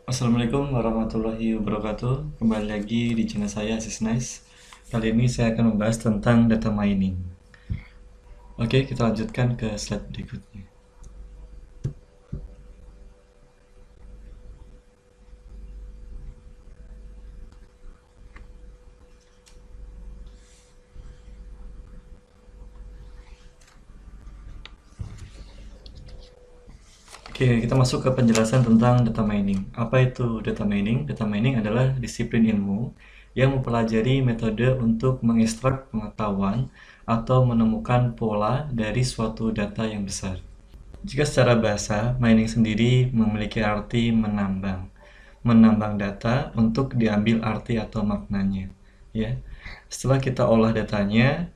Assalamualaikum warahmatullahi wabarakatuh. Kembali lagi di channel saya Asis Nice. Kali ini saya akan membahas tentang data mining. Oke, kita lanjutkan ke slide berikutnya. Oke, kita masuk ke penjelasan tentang data mining. Apa itu data mining? Data mining adalah disiplin ilmu yang mempelajari metode untuk mengekstrak pengetahuan atau menemukan pola dari suatu data yang besar. Jika secara bahasa, mining sendiri memiliki arti menambang. Menambang data untuk diambil arti atau maknanya. Ya. Setelah kita olah datanya,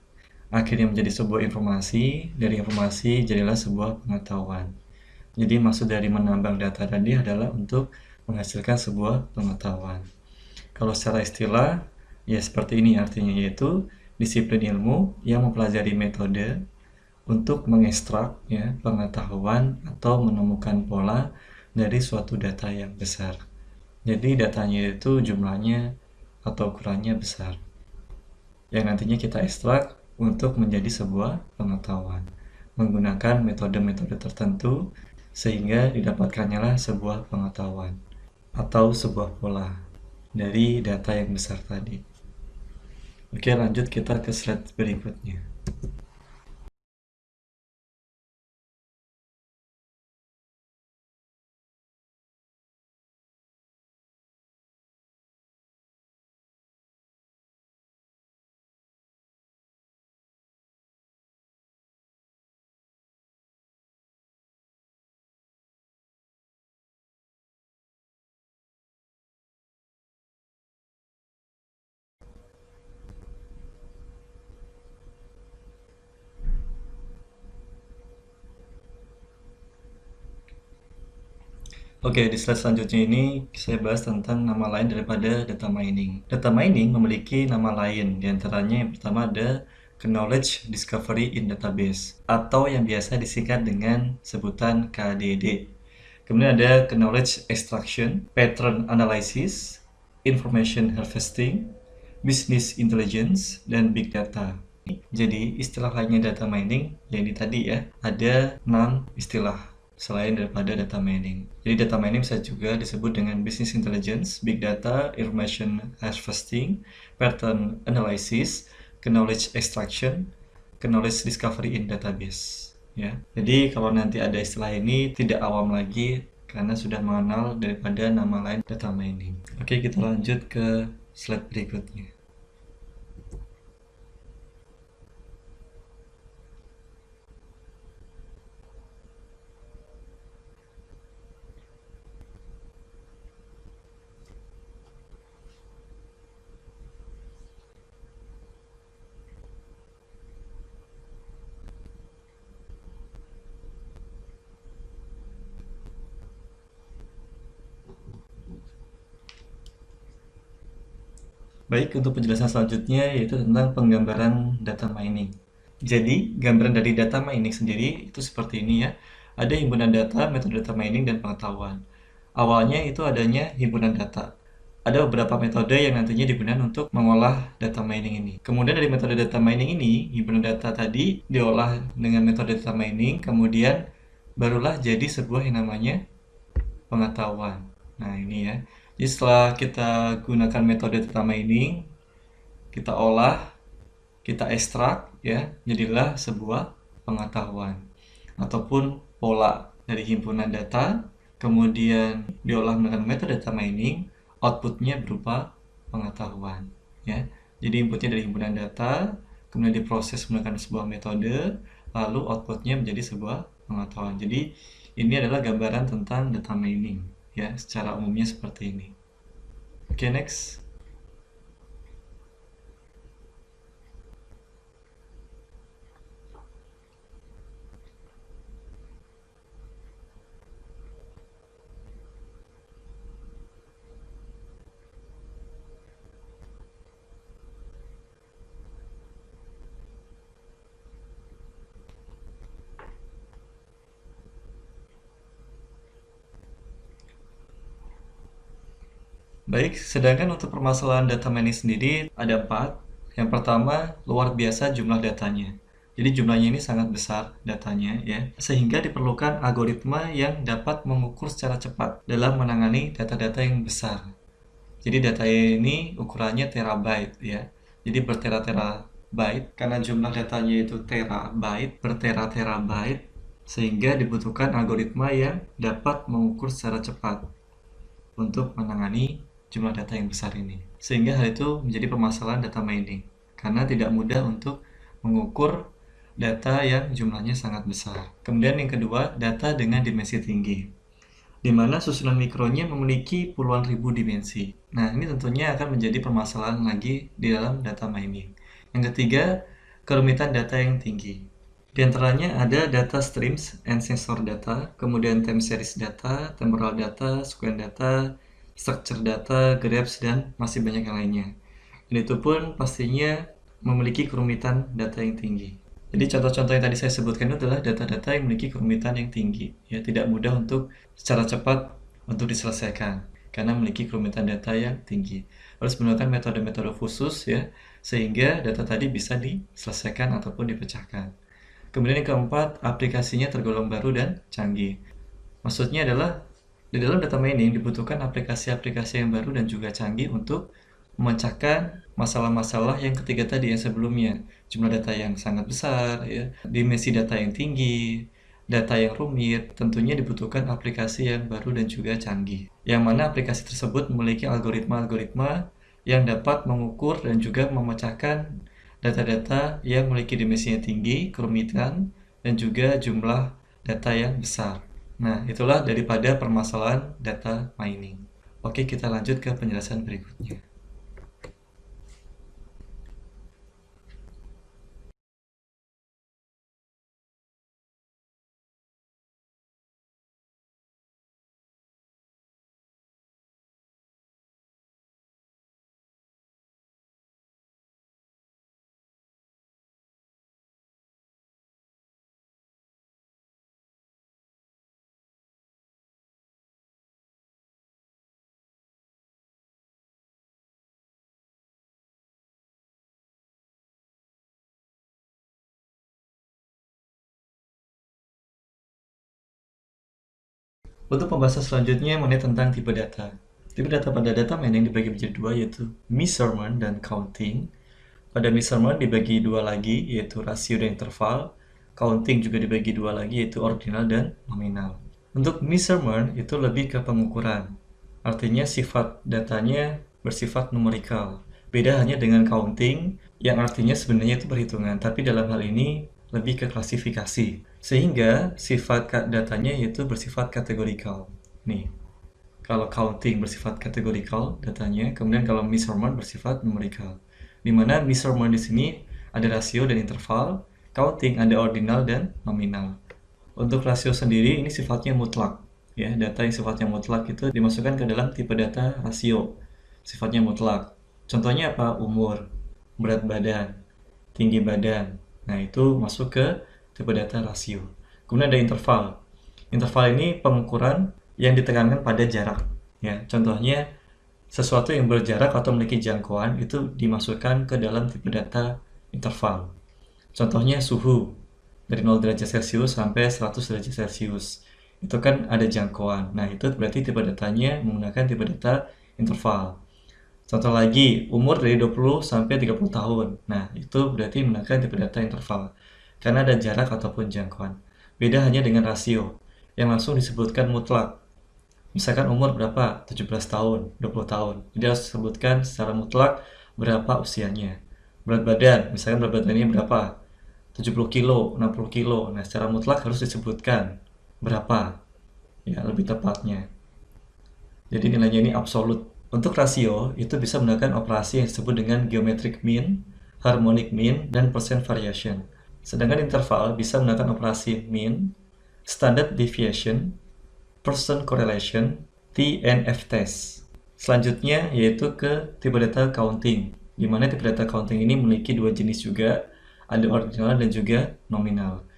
akhirnya menjadi sebuah informasi, dari informasi jadilah sebuah pengetahuan. Jadi maksud dari menambang data tadi adalah untuk menghasilkan sebuah pengetahuan. Kalau secara istilah, ya seperti ini artinya, yaitu disiplin ilmu yang mempelajari metode untuk mengekstrak ya, pengetahuan atau menemukan pola dari suatu data yang besar. Jadi datanya itu jumlahnya atau ukurannya besar, yang nantinya kita ekstrak untuk menjadi sebuah pengetahuan menggunakan metode-metode tertentu sehingga didapatkannya lah sebuah pengetahuan atau sebuah pola dari data yang besar tadi. Oke, lanjut kita ke slide berikutnya. Oke, di slide selanjutnya ini saya bahas tentang nama lain daripada data mining. Data mining memiliki nama lain, diantaranya yang pertama ada Knowledge Discovery in Database, atau yang biasa disingkat dengan sebutan KDD. Kemudian ada Knowledge Extraction, Pattern Analysis, Information Harvesting, Business Intelligence, dan Big Data. Jadi istilah lainnya data mining, ya ini tadi ya, ada 6 istilah selain daripada data mining. Jadi data mining bisa juga disebut dengan business intelligence, big data, information harvesting, pattern analysis, knowledge extraction, knowledge discovery in database. Ya, jadi kalau nanti ada istilah ini tidak awam lagi karena sudah mengenal daripada nama lain data mining. Oke, kita lanjut ke slide berikutnya. Baik, untuk penjelasan selanjutnya yaitu tentang penggambaran data mining. Jadi, gambaran dari data mining sendiri itu seperti ini ya. Ada himpunan data, metode data mining, dan pengetahuan. Awalnya itu adanya himpunan data. Ada beberapa metode yang nantinya digunakan untuk mengolah data mining ini. Kemudian dari metode data mining ini, himpunan data tadi diolah dengan metode data mining, kemudian barulah jadi sebuah yang namanya pengetahuan. Nah, ini ya. Jadi setelah kita gunakan metode data mining, kita olah, kita ekstrak ya, jadilah sebuah pengetahuan ataupun pola dari himpunan data, kemudian diolah menggunakan metode data mining, outputnya berupa pengetahuan ya. Jadi inputnya dari himpunan data, kemudian diproses menggunakan sebuah metode, lalu outputnya menjadi sebuah pengetahuan. Jadi ini adalah gambaran tentang data mining ya, secara umumnya seperti ini. Oke, next. Baik, sedangkan untuk permasalahan data mining sendiri ada 4. Yang pertama, luar biasa jumlah datanya. Jadi jumlahnya ini sangat besar datanya ya, sehingga diperlukan algoritma yang dapat mengukur secara cepat dalam menangani data-data yang besar. Jadi data ini ukurannya terabyte ya. Jadi bertera-terabyte karena jumlah datanya itu terabyte, bertera-terabyte, sehingga dibutuhkan algoritma yang dapat mengukur secara cepat untuk menangani jumlah data yang besar ini. Sehingga hal itu menjadi permasalahan data mining, karena tidak mudah untuk mengukur data yang jumlahnya sangat besar. Kemudian yang kedua, data dengan dimensi tinggi, di mana susunan mikronya memiliki puluhan ribu dimensi. Nah, ini tentunya akan menjadi permasalahan lagi di dalam data mining. Yang ketiga, kerumitan data yang tinggi. Di antaranya ada data streams and sensor data, kemudian time series data, temporal data, sequence data, structure data, graphs, dan masih banyak yang lainnya. Dan itu pun pastinya memiliki kerumitan data yang tinggi. Jadi contoh-contoh yang tadi saya sebutkan itu adalah data-data yang memiliki kerumitan yang tinggi, ya tidak mudah untuk secara cepat untuk diselesaikan karena memiliki kerumitan data yang tinggi. Harus menggunakan metode-metode khusus ya, sehingga data tadi bisa diselesaikan ataupun dipecahkan. Kemudian yang keempat, aplikasinya tergolong baru dan canggih. Maksudnya adalah di dalam data mining dibutuhkan aplikasi-aplikasi yang baru dan juga canggih untuk memecahkan masalah-masalah yang ketiga tadi yang sebelumnya. Jumlah data yang sangat besar, ya, dimensi data yang tinggi, data yang rumit, tentunya dibutuhkan aplikasi yang baru dan juga canggih. Yang mana aplikasi tersebut memiliki algoritma-algoritma yang dapat mengukur dan juga memecahkan data-data yang memiliki dimensinya tinggi, kerumitan, dan juga jumlah data yang besar. Nah, itulah daripada permasalahan data mining. Oke, kita lanjut ke penjelasan berikutnya. Untuk pembahasan selanjutnya mengenai tentang tipe data. Tipe data pada data mining dibagi menjadi dua, yaitu measurement dan counting. Pada measurement dibagi dua lagi, yaitu rasio dan interval. Counting juga dibagi dua lagi, yaitu ordinal dan nominal. Untuk measurement itu lebih ke pengukuran. Artinya sifat datanya bersifat numerikal. Beda hanya dengan counting yang artinya sebenarnya itu perhitungan, tapi dalam hal ini lebih ke klasifikasi. Sehingga sifat datanya yaitu bersifat kategorikal. Nih, kalau counting bersifat kategorikal datanya, kemudian kalau measurement bersifat numerikal. Di mana measurement di sini ada rasio dan interval, counting ada ordinal dan nominal. Untuk rasio sendiri ini sifatnya mutlak. Ya, data yang sifatnya mutlak itu dimasukkan ke dalam tipe data rasio. Sifatnya mutlak. Contohnya apa? Umur, berat badan, tinggi badan. Nah, itu masuk ke tipe data rasio. Kemudian ada interval. Interval ini pengukuran yang ditekankan pada jarak. Ya, contohnya sesuatu yang berjarak atau memiliki jangkauan itu dimasukkan ke dalam tipe data interval. Contohnya suhu dari 0 derajat Celcius sampai 100 derajat Celcius. Itu kan ada jangkauan. Nah, itu berarti tipe datanya menggunakan tipe data interval. Contoh lagi, umur dari 20 sampai 30 tahun. Nah, itu berarti menggunakan tipe data interval. Karena ada jarak ataupun jangkauan. Beda hanya dengan rasio, yang langsung disebutkan mutlak. Misalkan umur berapa? 17 tahun, 20 tahun. Jadi harus disebutkan secara mutlak berapa usianya. Berat badan, misalkan berat badannya berapa? 70 kilo, 60 kilo. Nah, secara mutlak harus disebutkan berapa. Ya, lebih tepatnya. Jadi nilainya ini absolut. Untuk rasio, itu bisa menggunakan operasi yang disebut dengan geometric mean, harmonic mean, dan percent variation. Sedangkan interval bisa menggunakan operasi mean, standard deviation, percent correlation, TNF test. Selanjutnya yaitu ke tipe data counting, di mana tipe data counting ini memiliki dua jenis juga, ada ordinal dan juga nominal.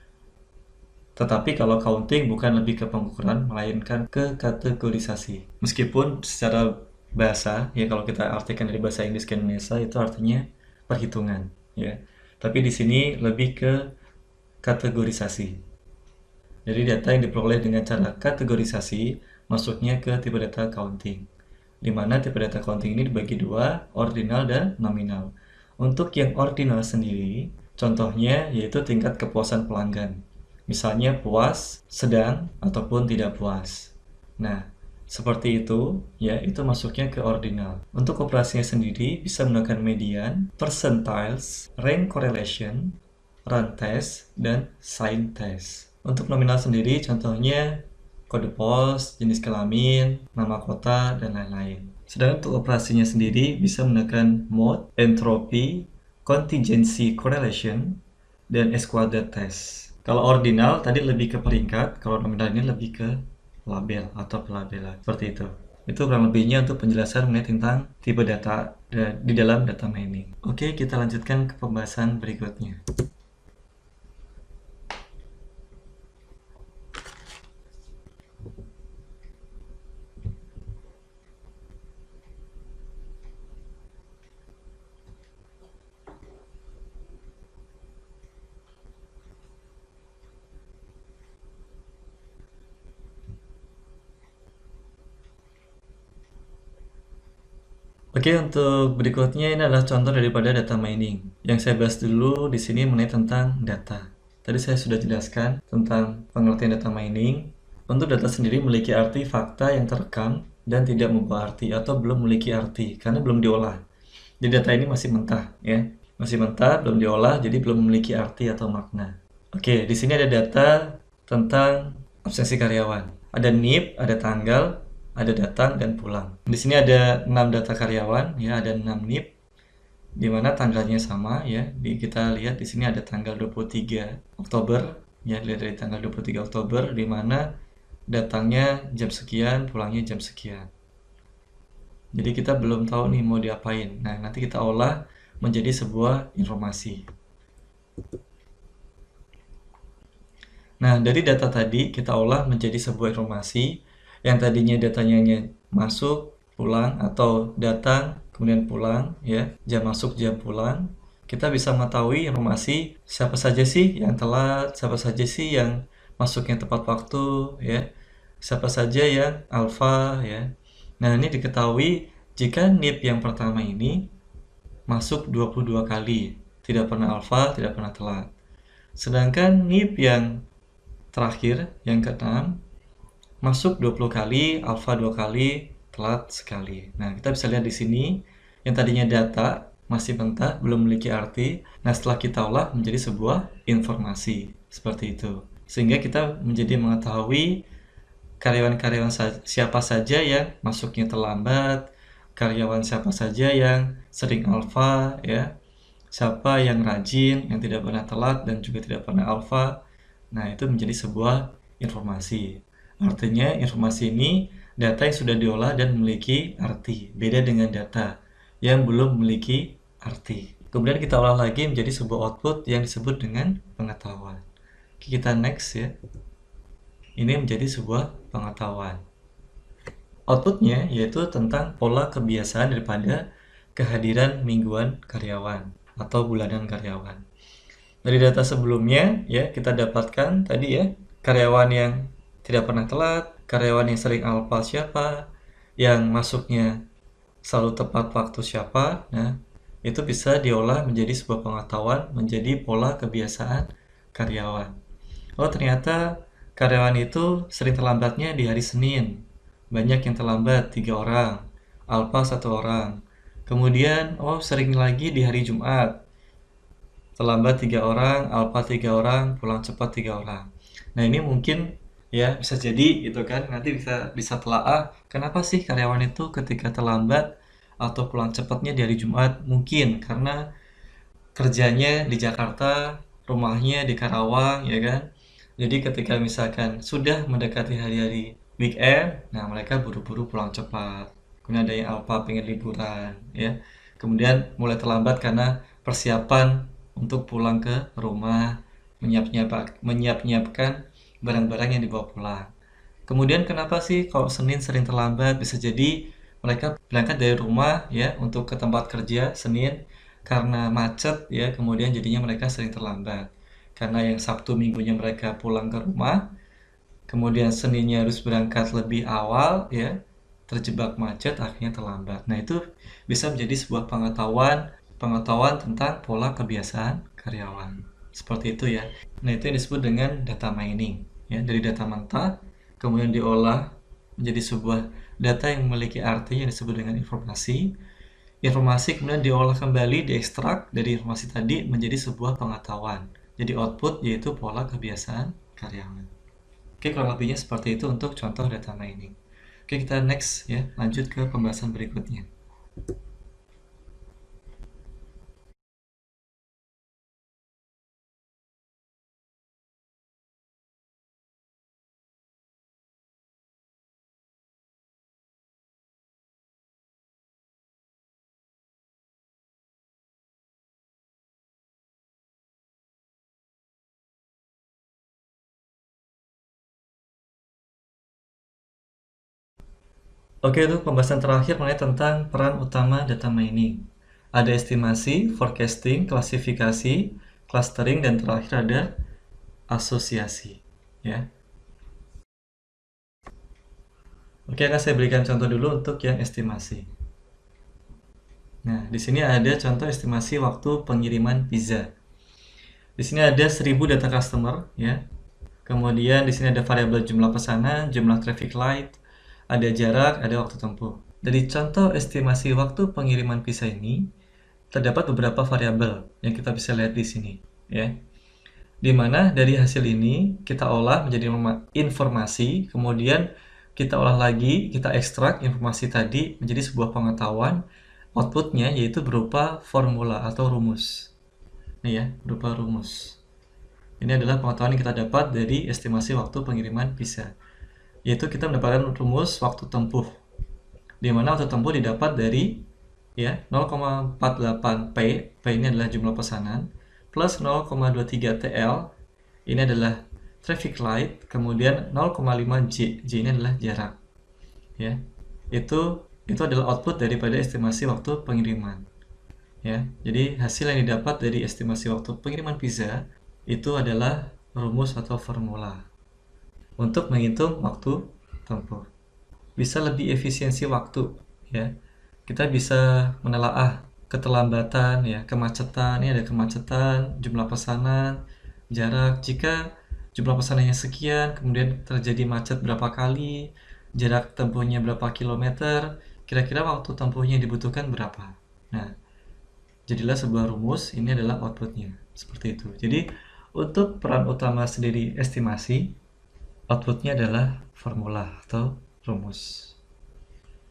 Tetapi kalau counting bukan lebih ke pengukuran, melainkan ke kategorisasi. Meskipun secara bahasa, ya kalau kita artikan dari bahasa Inggris ke Indonesia itu artinya perhitungan, ya. Tapi di sini lebih ke kategorisasi. Jadi data yang diperoleh dengan cara kategorisasi masuknya ke tipe data counting. Di mana tipe data counting ini dibagi dua, ordinal dan nominal. Untuk yang ordinal sendiri, contohnya yaitu tingkat kepuasan pelanggan. Misalnya puas, sedang, ataupun tidak puas. Nah, seperti itu, ya, itu masuknya ke ordinal. Untuk operasinya sendiri bisa menggunakan median, percentiles, rank correlation, run test, dan sign test. Untuk nominal sendiri contohnya kode pos, jenis kelamin, nama kota, dan lain-lain. Sedangkan untuk operasinya sendiri bisa menggunakan mode, entropy, contingency correlation, dan squared test. Kalau ordinal tadi lebih ke peringkat, kalau nominal ini lebih ke label atau pelabelan. Seperti itu. Itu kurang lebihnya untuk penjelasan mengenai tentang tipe data di dalam data mining. Oke, kita lanjutkan ke pembahasan berikutnya. Oke, untuk berikutnya ini adalah contoh daripada data mining. Yang saya bahas dulu di sini mengenai tentang data. Tadi saya sudah jelaskan tentang pengertian data mining. Untuk data sendiri memiliki arti fakta yang terekam dan tidak membawa arti atau belum memiliki arti karena belum diolah. Jadi data ini masih mentah, ya. Masih mentah, belum diolah, jadi belum memiliki arti atau makna. Oke, di sini ada data tentang absensi karyawan. Ada NIP, ada tanggal, ada datang dan pulang. Di sini ada 6 data karyawan, ya, ada 6 NIP, di mana tanggalnya sama, ya. Kita lihat di sini ada tanggal 23 Oktober, ya, lihat dari tanggal 23 Oktober, di mana datangnya jam sekian, pulangnya jam sekian. Jadi kita belum tahu nih mau diapain. Nah, nanti kita olah menjadi sebuah informasi. Nah, dari data tadi kita olah menjadi sebuah informasi yang tadinya datanya hanya masuk, pulang, atau datang, kemudian pulang, ya, jam masuk, jam pulang. Kita bisa mengetahui informasi siapa saja sih yang telat, siapa saja sih yang masuknya tepat waktu, ya, siapa saja yang alfa, ya. Nah, ini diketahui jika NIP yang pertama ini masuk 22 kali, tidak pernah alfa, tidak pernah telat. Sedangkan NIP yang terakhir, yang ke-6, masuk 20 kali, alfa 2 kali, telat sekali. Nah, kita bisa lihat di sini, yang tadinya data masih mentah, belum memiliki arti. Nah, setelah kita olah menjadi sebuah informasi. Seperti itu. Sehingga kita menjadi mengetahui karyawan-karyawan siapa saja yang masuknya terlambat, karyawan siapa saja yang sering alfa, ya, siapa yang rajin, yang tidak pernah telat dan juga tidak pernah alfa. Nah, itu menjadi sebuah informasi. Artinya informasi ini data yang sudah diolah dan memiliki arti, beda dengan data yang belum memiliki arti. Kemudian kita olah lagi menjadi sebuah output yang disebut dengan pengetahuan. Kita next, ya. Ini menjadi sebuah pengetahuan. Outputnya yaitu tentang pola kebiasaan daripada kehadiran mingguan karyawan atau bulanan karyawan. Dari data sebelumnya, ya, kita dapatkan tadi, ya, karyawan yang tidak pernah telat, karyawan yang sering alfa siapa, yang masuknya selalu tepat waktu siapa. Nah, itu bisa diolah menjadi sebuah pengetahuan, menjadi pola kebiasaan karyawan. Oh, ternyata karyawan itu sering terlambatnya di hari Senin. Banyak yang terlambat, 3 orang, alfa 1 orang. Kemudian, oh, sering lagi di hari Jumat. Terlambat 3 orang, alfa 3 orang, pulang cepat 3 orang. Nah, ini mungkin, ya, bisa jadi gitu kan, nanti bisa telaah kenapa sih karyawan itu ketika terlambat atau pulang cepatnya di hari Jumat. Mungkin karena kerjanya di Jakarta, rumahnya di Karawang, ya kan. Jadi ketika misalkan sudah mendekati hari-hari weekend, nah mereka buru-buru pulang cepat. Kemudian ada yang alfa pengen liburan, ya. Kemudian mulai terlambat karena persiapan untuk pulang ke rumah, menyiapkan barang-barang yang dibawa pulang. Kemudian kenapa sih kalau Senin sering terlambat? Bisa jadi mereka berangkat dari rumah ya untuk ke tempat kerja Senin karena macet ya, kemudian jadinya mereka sering terlambat. Karena yang Sabtu Minggunya mereka pulang ke rumah, kemudian Seninnya harus berangkat lebih awal ya, terjebak macet akhirnya terlambat. Nah, itu bisa menjadi sebuah pengetahuan pengetahuan tentang pola kebiasaan karyawan. Seperti itu ya. Nah, itu yang disebut dengan data mining ya. Dari data mentah kemudian diolah menjadi sebuah data yang memiliki arti yang disebut dengan informasi. Informasi kemudian diolah kembali, diekstrak dari informasi tadi menjadi sebuah pengetahuan. Jadi output yaitu pola kebiasaan karyawan. Oke, kurang lebihnya seperti itu untuk contoh data mining. Oke, kita next ya, lanjut ke pembahasan berikutnya. Oke, itu pembahasan terakhir mengenai tentang peran utama data mining. Ada estimasi, forecasting, klasifikasi, clustering, dan terakhir ada asosiasi. Ya. Oke, akan saya berikan contoh dulu untuk yang estimasi. Nah, di sini ada contoh estimasi waktu pengiriman pizza. Di sini ada 1000 data customer, ya. Kemudian di sini ada variabel jumlah pesanan, jumlah traffic light, ada jarak, ada waktu tempuh. Dari contoh estimasi waktu pengiriman pizza ini, terdapat beberapa variabel yang kita bisa lihat di sini, ya. Di mana dari hasil ini kita olah menjadi informasi, kemudian kita olah lagi, kita ekstrak informasi tadi menjadi sebuah pengetahuan, outputnya yaitu berupa formula atau rumus. Ini ya, berupa rumus. Ini adalah pengetahuan yang kita dapat dari estimasi waktu pengiriman pizza, yaitu kita mendapatkan rumus waktu tempuh, di mana waktu tempuh didapat dari ya 0,48 P, P ini adalah jumlah pesanan, plus 0,23 TL, ini adalah traffic light, kemudian 0,5 J, J ini adalah jarak. Ya, itu adalah output daripada estimasi waktu pengiriman. Ya, jadi hasil yang didapat dari estimasi waktu pengiriman pizza itu adalah rumus atau formula untuk menghitung waktu tempuh. Bisa lebih efisiensi waktu ya. Kita bisa menelaah keterlambatan ya, kemacetan, ini ada kemacetan, jumlah pesanan, jarak. Jika jumlah pesanannya sekian, kemudian terjadi macet berapa kali, jarak tempuhnya berapa kilometer, kira-kira waktu tempuhnya yang dibutuhkan berapa. Nah, jadilah sebuah rumus, ini adalah outputnya. Seperti itu. Jadi, untuk peran utama sendiri estimasi, outputnya adalah formula atau rumus.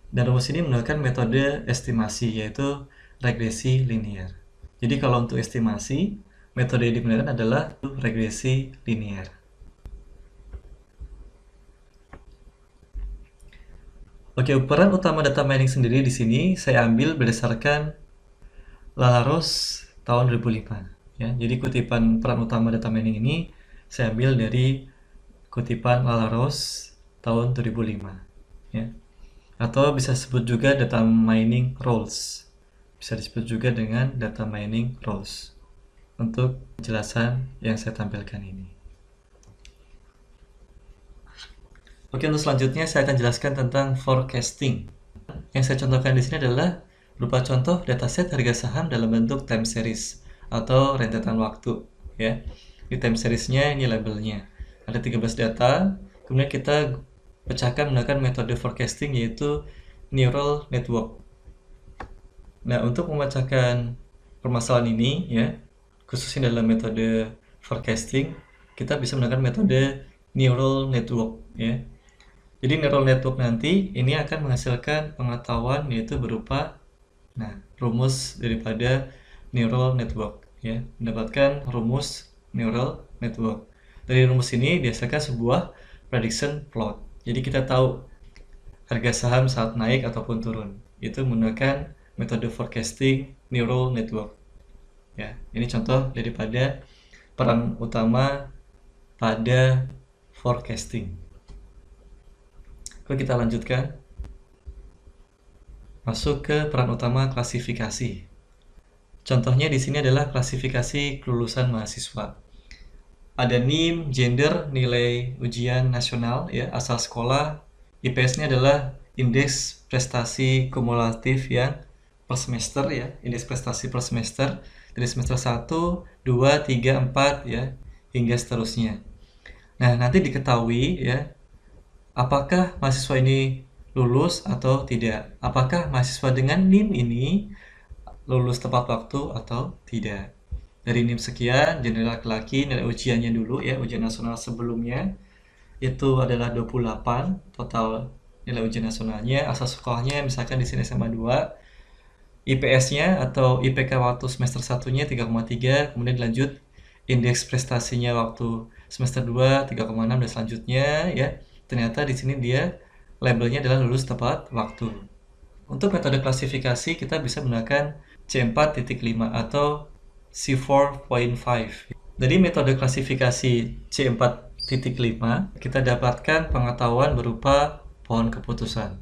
Dan rumus ini menggunakan metode estimasi, yaitu regresi linear. Jadi kalau untuk estimasi, metode yang digunakan adalah regresi linear. Oke, peran utama data mining sendiri di sini saya ambil berdasarkan Lalaros tahun 2005. Ya, jadi kutipan peran utama data mining ini saya ambil dari kutipan Lalaros tahun 2005. Ya. Atau bisa disebut juga data mining rules. Bisa disebut juga dengan data mining rules untuk penjelasan yang saya tampilkan ini. Oke, untuk selanjutnya saya akan jelaskan tentang forecasting. Yang saya contohkan di sini adalah berupa contoh dataset harga saham dalam bentuk time series atau rentetan waktu. Ya, di time seriesnya ini labelnya. Ada 13 data, kemudian kita pecahkan menggunakan metode forecasting yaitu neural network. Nah, untuk memecahkan permasalahan ini ya, khususnya dalam metode forecasting, kita bisa menggunakan metode neural network ya. Jadi neural network nanti ini akan menghasilkan pengetahuan yaitu berupa rumus daripada neural network ya, mendapatkan rumus neural network. Dari rumus ini dihasilkan sebuah prediction plot. Jadi kita tahu harga saham saat naik ataupun turun. Itu menggunakan metode forecasting neural network. Ya, ini contoh daripada peran utama pada forecasting. Oke, kita lanjutkan. Masuk ke peran utama klasifikasi. Contohnya di sini adalah klasifikasi kelulusan mahasiswa. Ada NIM, gender, nilai ujian nasional, ya, asal sekolah. IPS-nya adalah indeks prestasi kumulatif yang per semester, ya, indeks prestasi per semester dari semester 1, 2, 3, 4, ya, hingga seterusnya. Nah, nanti diketahui, ya, apakah mahasiswa ini lulus atau tidak. Apakah mahasiswa dengan NIM ini lulus tepat waktu atau tidak. Dari NIM sekian, gender laki-laki, nilai ujiannya dulu, ya, ujian nasional sebelumnya itu adalah 28 total nilai ujian nasionalnya. Asal sekolahnya misalkan di sini SMA 2, IPS-nya atau IPK waktu semester 1-nya 3,3, kemudian dilanjut indeks prestasinya waktu semester 2 3,6 dan selanjutnya, ya. Ternyata di sini dia labelnya adalah lulus tepat waktu. Untuk metode klasifikasi kita bisa menggunakan C4.5 atau C4.5. Dari metode klasifikasi C4.5 kita dapatkan pengetahuan berupa pohon keputusan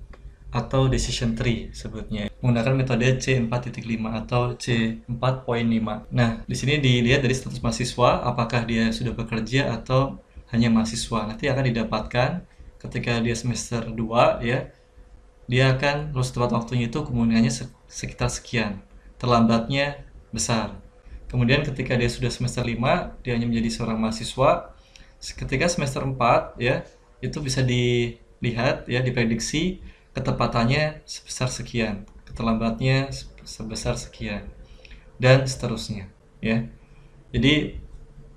atau decision tree sebutnya, menggunakan metode C4.5 atau C4.5. Nah, di sini dilihat dari status mahasiswa, apakah dia sudah bekerja atau hanya mahasiswa. Nanti akan didapatkan ketika dia semester 2, ya, dia akan lulus tepat waktunya itu kemungkinannya sekitar sekian. Terlambatnya besar. Kemudian ketika dia sudah semester 5, dia hanya menjadi seorang mahasiswa. Ketika semester 4, ya, itu bisa dilihat, ya, diprediksi ketepatannya sebesar sekian, keterlambatnya sebesar sekian, dan seterusnya, ya. Jadi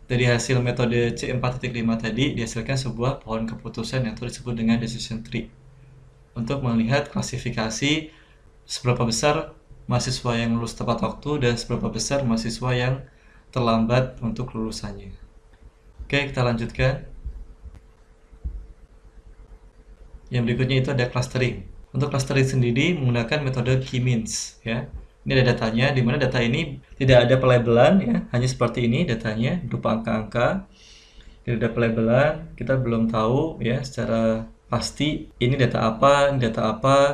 dari hasil metode C4.5 tadi dihasilkan sebuah pohon keputusan yang disebut dengan decision tree untuk melihat klasifikasi seberapa besar mahasiswa yang lulus tepat waktu dan seberapa besar mahasiswa yang terlambat untuk lulusannya. Oke, kita lanjutkan. Yang berikutnya itu ada clustering. Untuk clustering sendiri menggunakan metode K-means, ya. Ini ada datanya, di mana data ini tidak ada pelabelan, ya, hanya seperti ini datanya berupa angka-angka. Tidak ada pelabelan, kita belum tahu, ya, secara pasti ini data apa,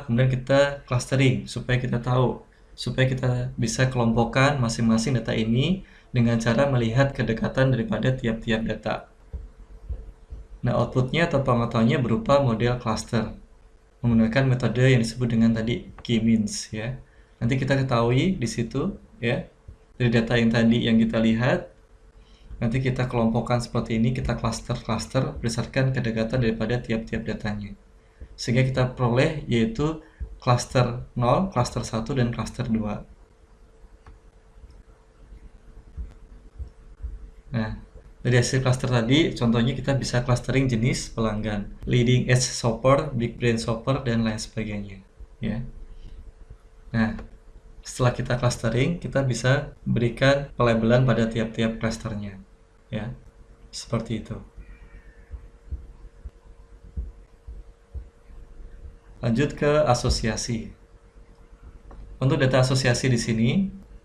kemudian kita clustering supaya kita tahu, supaya kita bisa kelompokkan masing-masing data ini dengan cara melihat kedekatan daripada tiap-tiap data. Nah, outputnya atau pengetahuannya berupa model cluster menggunakan metode yang disebut dengan tadi K-means, ya. Nanti kita ketahui di situ, ya, dari data yang tadi yang kita lihat, nanti kita kelompokkan seperti ini, kita cluster-cluster berdasarkan kedekatan daripada tiap-tiap datanya. Sehingga kita peroleh yaitu cluster 0, cluster 1, dan cluster 2. Nah, dari hasil cluster tadi, contohnya kita bisa clustering jenis pelanggan, leading edge shopper, big brand shopper, dan lain sebagainya, ya. Nah, setelah kita clustering, kita bisa berikan pelabelan pada tiap-tiap clusternya, ya, seperti itu. Lanjut ke asosiasi. Untuk data asosiasi di sini,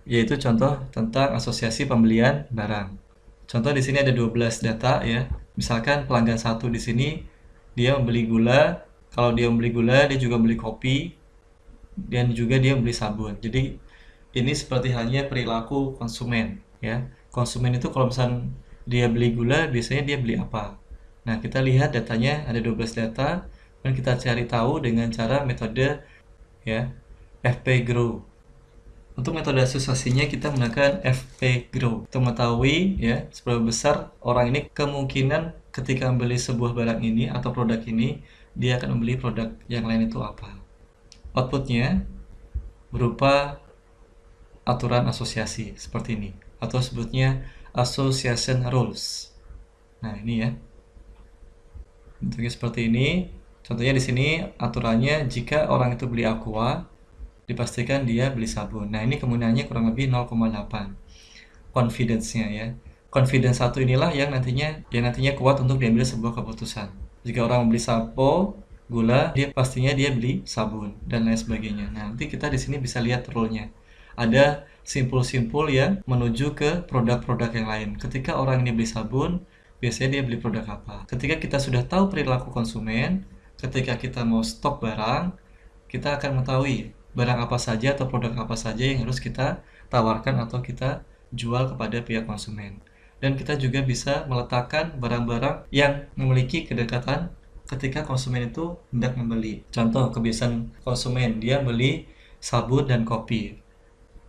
yaitu contoh tentang asosiasi pembelian barang. Contoh di sini ada 12 data, ya. Misalkan pelanggan 1 di sini dia membeli gula, kalau dia membeli gula dia juga beli kopi dan juga dia beli sabun. Jadi ini seperti halnya perilaku konsumen, ya. Konsumen itu kalau misalnya dia beli gula biasanya dia beli apa? Nah, kita lihat datanya ada 12 data dan kita cari tahu dengan cara metode, ya, FP-GROW. Untuk metode asosiasinya kita menggunakan FP-GROW untuk mengetahui, ya, seberapa besar orang ini kemungkinan ketika membeli sebuah barang ini atau produk ini dia akan membeli produk yang lain itu apa. Outputnya berupa aturan asosiasi seperti ini atau sebutnya association rules. Nah, ini, ya, bentuknya seperti ini. Contohnya di sini aturannya jika orang itu beli Aqua dipastikan dia beli sabun. Nah, ini kemungkinannya kurang lebih 0,8 confidence-nya, ya. Confidence 1 inilah yang nantinya kuat untuk diambil sebuah keputusan. Jika orang membeli sampo, gula, dia pastinya dia beli sabun dan lain sebagainya. Nah, nanti kita di sini bisa lihat rule-nya. Ada simpul-simpul yang menuju ke produk-produk yang lain. Ketika orang ini beli sabun, biasanya dia beli produk apa? Ketika kita sudah tahu perilaku konsumen, ketika kita mau stok barang, kita akan mengetahui barang apa saja atau produk apa saja yang harus kita tawarkan atau kita jual kepada pihak konsumen. Dan kita juga bisa meletakkan barang-barang yang memiliki kedekatan ketika konsumen itu hendak membeli. Contoh kebiasaan konsumen, dia beli sabun dan kopi.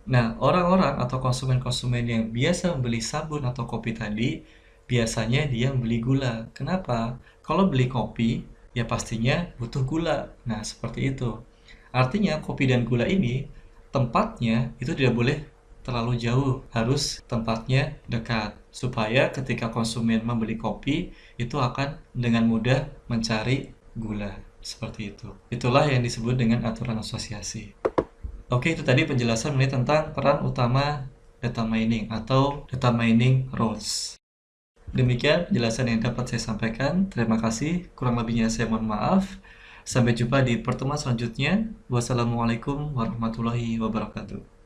Nah, orang-orang atau konsumen-konsumen yang biasa membeli sabun atau kopi tadi, biasanya dia membeli gula. Kenapa? Kalau beli kopi, ya pastinya butuh gula. Nah, seperti itu. Artinya, kopi dan gula ini, tempatnya itu tidak boleh terlalu jauh. Harus tempatnya dekat. Supaya ketika konsumen membeli kopi, itu akan dengan mudah mencari gula. Seperti itu. Itulah yang disebut dengan aturan asosiasi. Oke, itu tadi penjelasan mengenai tentang peran utama data mining atau data mining rules. Demikian penjelasan yang dapat saya sampaikan. Terima kasih. Kurang lebihnya saya mohon maaf. Sampai jumpa di pertemuan selanjutnya. Wassalamualaikum warahmatullahi wabarakatuh.